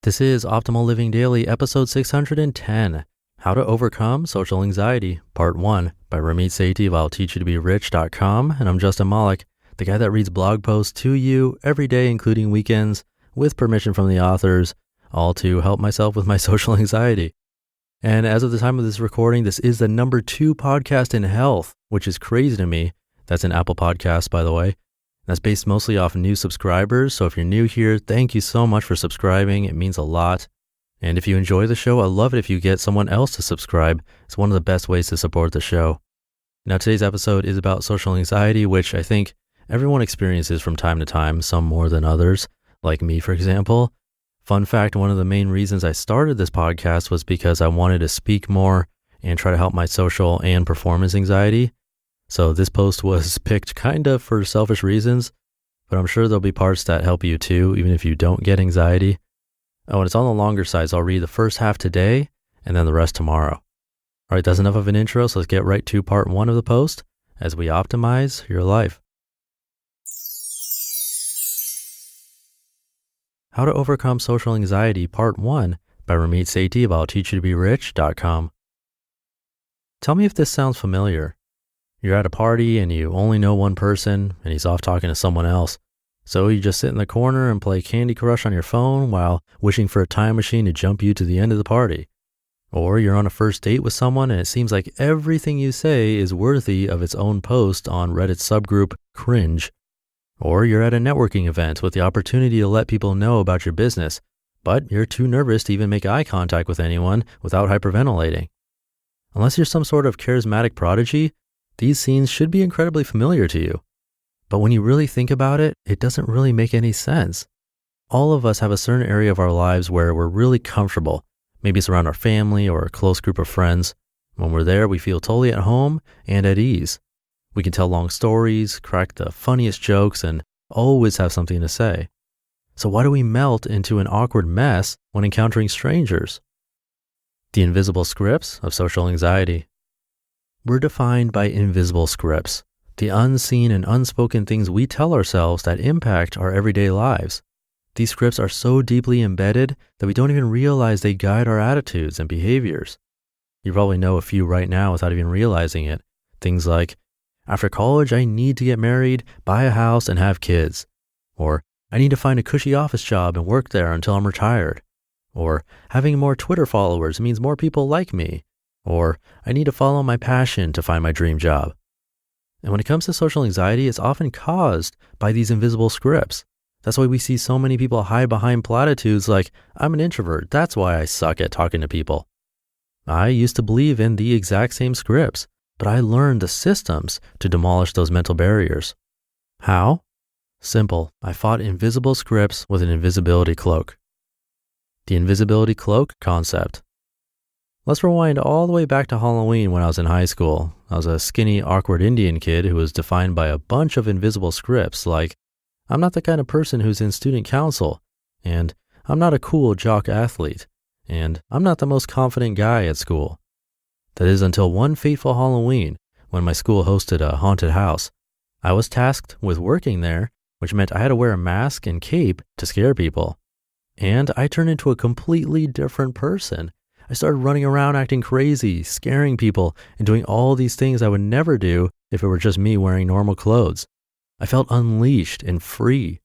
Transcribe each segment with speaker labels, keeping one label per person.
Speaker 1: This is Optimal Living Daily, episode 610, How to Overcome Social Anxiety, Part 1, by Ramit Sethi of I'llTeachYouToBeRich.com, and I'm Justin Malik, the guy that reads blog posts to you every day, including weekends, with permission from the authors, all to help myself with my social anxiety. And as of the time of this recording, this is the number 2 podcast in health, which is crazy to me. That's an Apple Podcast, by the way. That's based mostly off new subscribers, so if you're new here, thank you so much for subscribing. It means a lot. And if you enjoy the show, I love it if you get someone else to subscribe. It's one of the best ways to support the show. Now, today's episode is about social anxiety, which I think everyone experiences from time to time, some more than others, like me, for example. Fun fact, one of the main reasons I started this podcast was because I wanted to speak more and try to help my social and performance anxiety. So this post was picked kind of for selfish reasons, but I'm sure there'll be parts that help you too, even if you don't get anxiety. Oh, and it's on the longer side, so I'll read the first half today and then the rest tomorrow. All right, that's enough of an intro, so let's get right to part 1 of the post as we optimize your life. How to Overcome Social Anxiety, Part 1, by Ramit Sethi of I'llTeachYouToBeRich.com. Tell me if this sounds familiar. You're at a party and you only know one person and he's off talking to someone else. So you just sit in the corner and play Candy Crush on your phone while wishing for a time machine to jump you to the end of the party. Or you're on a first date with someone and it seems like everything you say is worthy of its own post on Reddit's subgroup Cringe. Or you're at a networking event with the opportunity to let people know about your business, but you're too nervous to even make eye contact with anyone without hyperventilating. Unless you're some sort of charismatic prodigy, these scenes should be incredibly familiar to you. But when you really think about it, it doesn't really make any sense. All of us have a certain area of our lives where we're really comfortable. Maybe it's around our family or a close group of friends. When we're there, we feel totally at home and at ease. We can tell long stories, crack the funniest jokes, and always have something to say. So why do we melt into an awkward mess when encountering strangers? The invisible scripts of social anxiety. We're defined by invisible scripts, the unseen and unspoken things we tell ourselves that impact our everyday lives. These scripts are so deeply embedded that we don't even realize they guide our attitudes and behaviors. You probably know a few right now without even realizing it. Things like, after college, I need to get married, buy a house, and have kids. Or, I need to find a cushy office job and work there until I'm retired. Or, having more Twitter followers means more people like me. Or, I need to follow my passion to find my dream job. And when it comes to social anxiety, it's often caused by these invisible scripts. That's why we see so many people hide behind platitudes like, I'm an introvert, that's why I suck at talking to people. I used to believe in the exact same scripts, but I learned the systems to demolish those mental barriers. How? Simple. I fought invisible scripts with an invisibility cloak. The invisibility cloak concept. Let's rewind all the way back to Halloween when I was in high school. I was a skinny, awkward Indian kid who was defined by a bunch of invisible scripts like, I'm not the kind of person who's in student council, and I'm not a cool jock athlete, and I'm not the most confident guy at school. That is until one fateful Halloween when my school hosted a haunted house. I was tasked with working there, which meant I had to wear a mask and cape to scare people. And I turned into a completely different person. I started running around acting crazy, scaring people, and doing all these things I would never do if it were just me wearing normal clothes. I felt unleashed and free.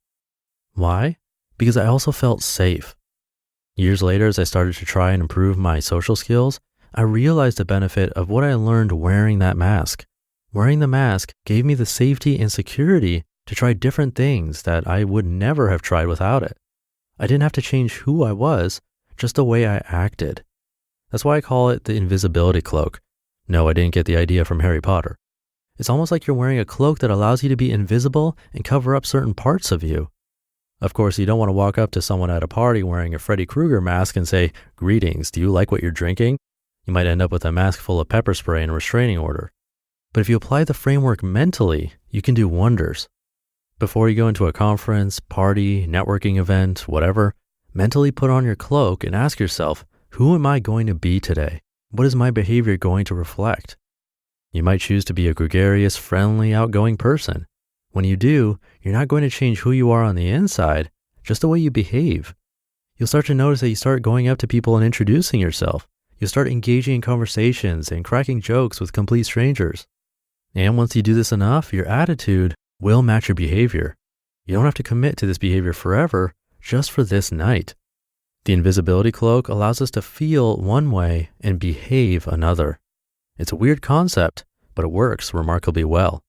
Speaker 1: Why? Because I also felt safe. Years later, as I started to try and improve my social skills, I realized the benefit of what I learned wearing that mask. Wearing the mask gave me the safety and security to try different things that I would never have tried without it. I didn't have to change who I was, just the way I acted. That's why I call it the invisibility cloak. No, I didn't get the idea from Harry Potter. It's almost like you're wearing a cloak that allows you to be invisible and cover up certain parts of you. Of course, you don't want to walk up to someone at a party wearing a Freddy Krueger mask and say, "Greetings, do you like what you're drinking?" You might end up with a mask full of pepper spray and a restraining order. But if you apply the framework mentally, you can do wonders. Before you go into a conference, party, networking event, whatever, mentally put on your cloak and ask yourself, who am I going to be today? What is my behavior going to reflect? You might choose to be a gregarious, friendly, outgoing person. When you do, you're not going to change who you are on the inside, just the way you behave. You'll start to notice that you start going up to people and introducing yourself. You'll start engaging in conversations and cracking jokes with complete strangers. And once you do this enough, your attitude will match your behavior. You don't have to commit to this behavior forever, just for this night. The invisibility cloak allows us to feel one way and behave another. It's a weird concept, but it works remarkably well.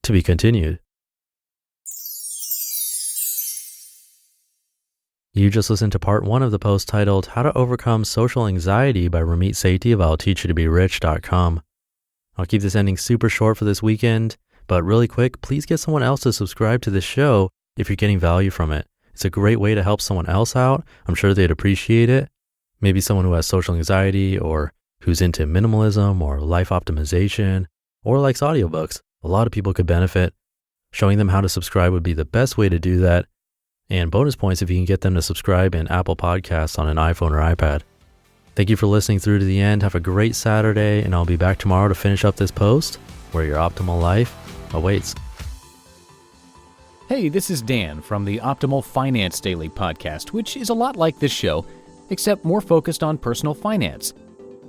Speaker 1: To be continued. You just listened to part 1 of the post titled How to Overcome Social Anxiety by Ramit Sethi of I'llTeachYouToBeRich.com. I'll keep this ending super short for this weekend, but really quick, please get someone else to subscribe to this show if you're getting value from it. It's a great way to help someone else out. I'm sure they'd appreciate it. Maybe someone who has social anxiety or who's into minimalism or life optimization or likes audiobooks. A lot of people could benefit. Showing them how to subscribe would be the best way to do that. And bonus points if you can get them to subscribe in Apple Podcasts on an iPhone or iPad. Thank you for listening through to the end. Have a great Saturday, and I'll be back tomorrow to finish up this post where your optimal life awaits.
Speaker 2: Hey, this is Dan from the Optimal Finance Daily podcast, which is a lot like this show, except more focused on personal finance.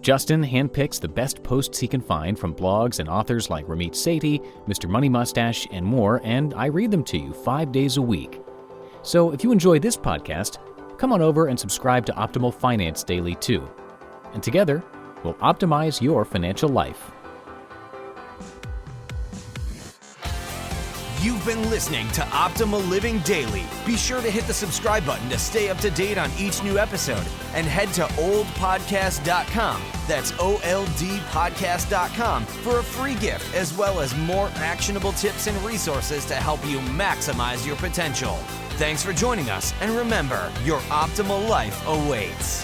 Speaker 2: Justin handpicks the best posts he can find from blogs and authors like Ramit Sethi, Mr. Money Mustache, and more, and I read them to you 5 days a week. So if you enjoy this podcast, come on over and subscribe to Optimal Finance Daily too. And together, we'll optimize your financial life.
Speaker 3: You've been listening to Optimal Living Daily. Be sure to hit the subscribe button to stay up to date on each new episode and head to oldpodcast.com. That's OLDpodcast.com for a free gift as well as more actionable tips and resources to help you maximize your potential. Thanks for joining us, and remember, your optimal life awaits.